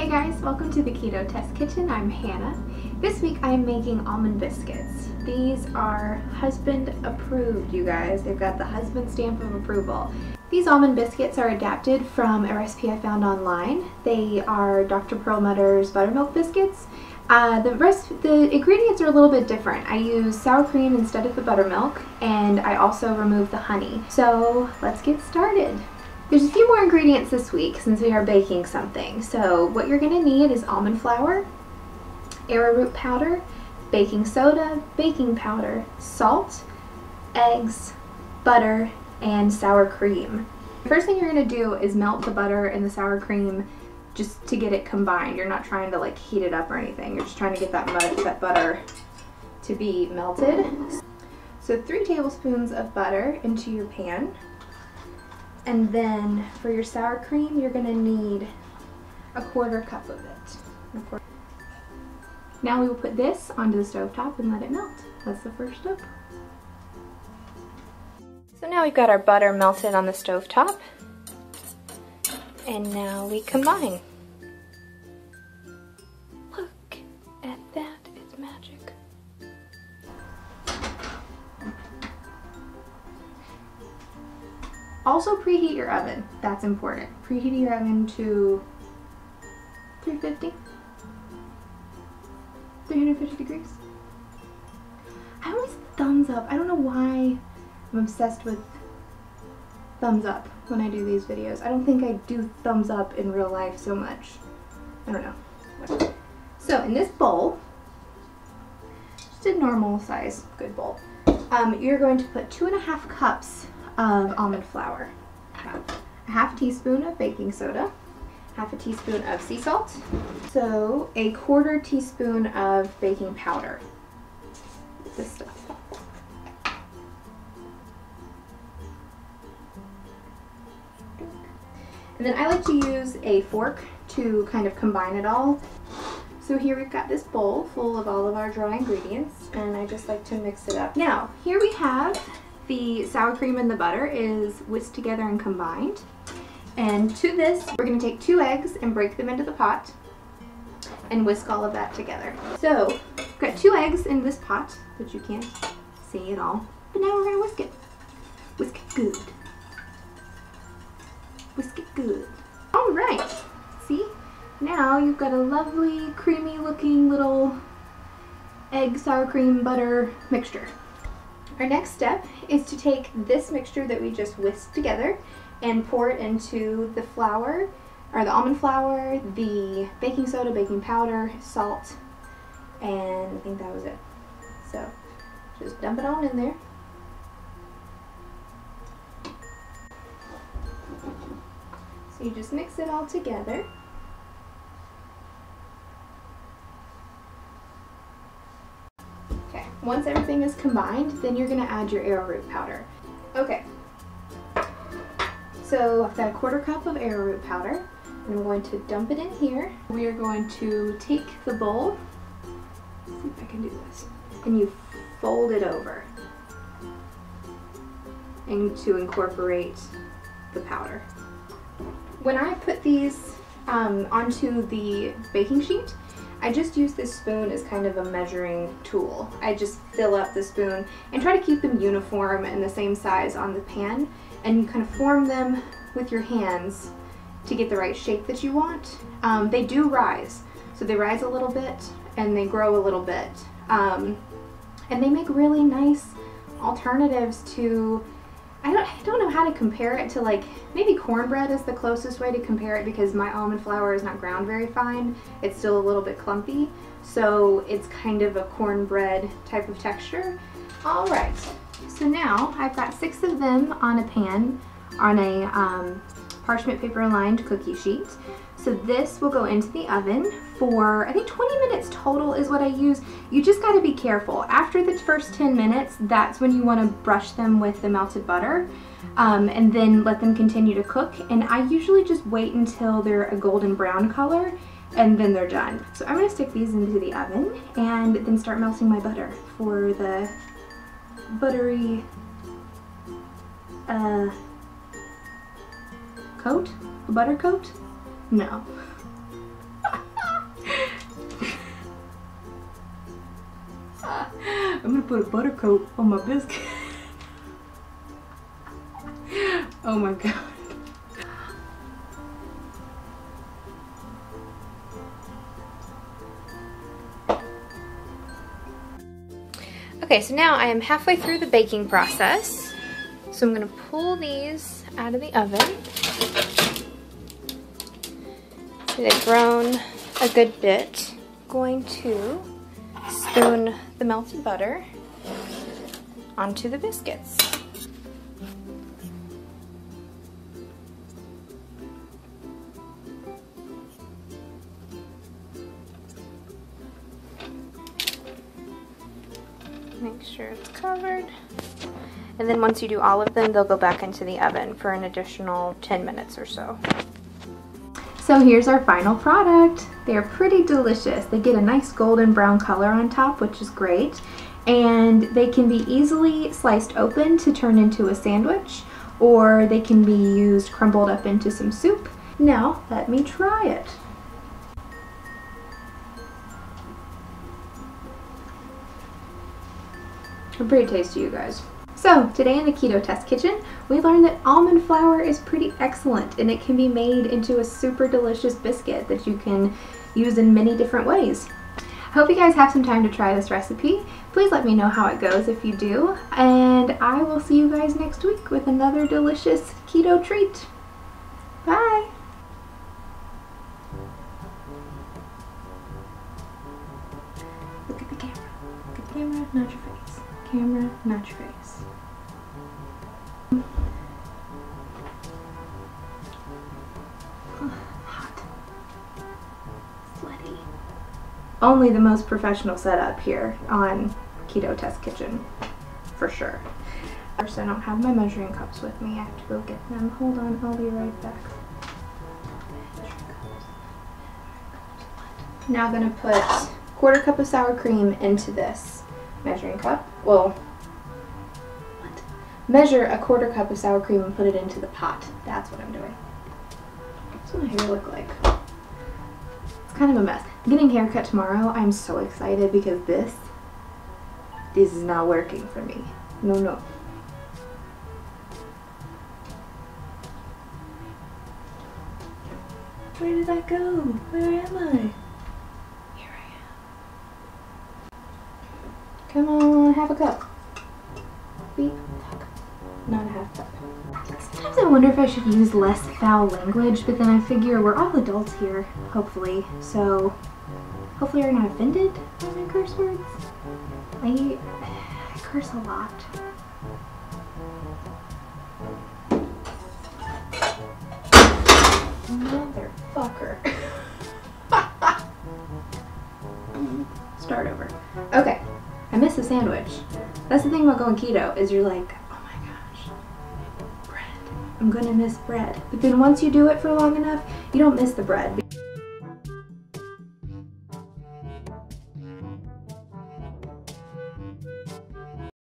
Hey guys, welcome to the Keto Test Kitchen. I'm Hannah. This week I am making almond biscuits. These are husband approved, you guys. They've got the husband stamp of approval. These almond biscuits are adapted from a recipe I found online. They are Dr. Perlmutter's buttermilk biscuits. The ingredients are a little bit different. I use sour cream instead of the buttermilk, and I also remove the honey. So let's get started. There's a few more ingredients this week since we are baking something. So what you're going to need is almond flour, arrowroot powder, baking soda, baking powder, salt, eggs, butter, and sour cream. The first thing you're going to do is melt the butter and the sour cream just to get it combined. You're not trying to like heat it up or anything. You're just trying to get that butter to be melted. So 3 tablespoons of butter into your pan. And then for your sour cream, you're going to need a 1/4 cup of it. Now we will put this onto the stovetop and let it melt. That's the first step. So now we've got our butter melted on the stovetop. And now we combine. Look at that, it's magic. Also preheat your oven, that's important. Preheat your oven to 350 degrees. I always thumbs up. I don't know why I'm obsessed with thumbs up when I do these videos. I don't think I do thumbs up in real life so much. I don't know. So in this bowl, just a normal size, good bowl, you're going to put 2½ cups of almond flour, a 1/2 teaspoon of baking soda, 1/2 teaspoon of sea salt, so a 1/4 teaspoon of baking powder. This stuff. And then I like to use a fork to kind of combine it all. So here we've got this bowl full of all of our dry ingredients, and I just like to mix it up. Now, here we have the sour cream and the butter is whisked together and combined. And to this, we're going to take 2 eggs and break them into the pot and whisk all of that together. So, we've got 2 eggs in this pot, which you can't see at all. But now we're going to whisk it. Whisk it good. Whisk it good. Alright, see? Now you've got a lovely, creamy looking little egg, sour cream, butter mixture. Our next step is to take this mixture that we just whisked together and pour it into the flour, or the almond flour, the baking soda, baking powder, salt, and I think that was it. So just dump it on in there. So you just mix it all together. Okay, once everything is combined, then you're going to add your arrowroot powder. Okay, so I've got a 1/4 cup of arrowroot powder, and I'm going to dump it in here. We are going to take the bowl, let's see if I can do this, and you fold it over and to incorporate the powder. When I put these onto the baking sheet, I just use this spoon as kind of a measuring tool. I just fill up the spoon and try to keep them uniform and the same size on the pan, and you kind of form them with your hands to get the right shape that you want. They do rise, so they rise a little bit and they grow a little bit, and they make really nice alternatives to, I don't know how to compare it to, like, maybe cornbread is the closest way to compare it, because my almond flour is not ground very fine. It's still a little bit clumpy, so it's kind of a cornbread type of texture. Alright, so now I've got 6 of them on a pan on a parchment paper lined cookie sheet. So this will go into the oven for, I think 20 minutes total is what I use. You just got to be careful. After the first 10 minutes, that's when you want to brush them with the melted butter, and then let them continue to cook. And I usually just wait until they're a golden brown color, and then they're done. So I'm going to stick these into the oven and then start melting my butter for the buttery coat? A butter coat? No. I'm gonna put a butter coat on my biscuit. Oh my god. Okay, so now I am halfway through the baking process. So I'm gonna pull these out of the oven. See, they've grown a good bit. I'm going to spoon the melted butter onto the biscuits. Make sure it's covered. And then once you do all of them, they'll go back into the oven for an additional 10 minutes or so. So here's our final product. They're pretty delicious. They get a nice golden brown color on top, which is great. And they can be easily sliced open to turn into a sandwich, or they can be used crumbled up into some soup. Now, let me try it. They're pretty tasty, you guys. So, today in the Keto Test Kitchen, we learned that almond flour is pretty excellent and it can be made into a super delicious biscuit that you can use in many different ways. I hope you guys have some time to try this recipe. Please let me know how it goes if you do, and I will see you guys next week with another delicious keto treat. Bye! Look at the camera. Look at the camera, not your face. Camera, not your face. Hot. Sweaty. Only the most professional setup here on Keto Test Kitchen, for sure. First, I don't have my measuring cups with me. I have to go get them. Hold on, I'll be right back. Now I'm gonna put a 1/4 cup of sour cream into this measuring cup. Well, measure a 1/4 cup of sour cream and put it into the pot. That's what I'm doing. What's my hair look like? It's kind of a mess. I'm getting a haircut tomorrow. I'm so excited because this is not working for me. No. Where did I go? Where am I? Here I am. Come on, have a cup. Not a half cup. Sometimes I wonder if I should use less foul language, but then I figure we're all adults here, hopefully. So, hopefully you're not offended by my curse words. I curse a lot. Motherfucker. Start over. Okay, I missed the sandwich. That's the thing about going keto, is you're like, oh my gosh, bread. I'm gonna miss bread. But then once you do it for long enough, you don't miss the bread.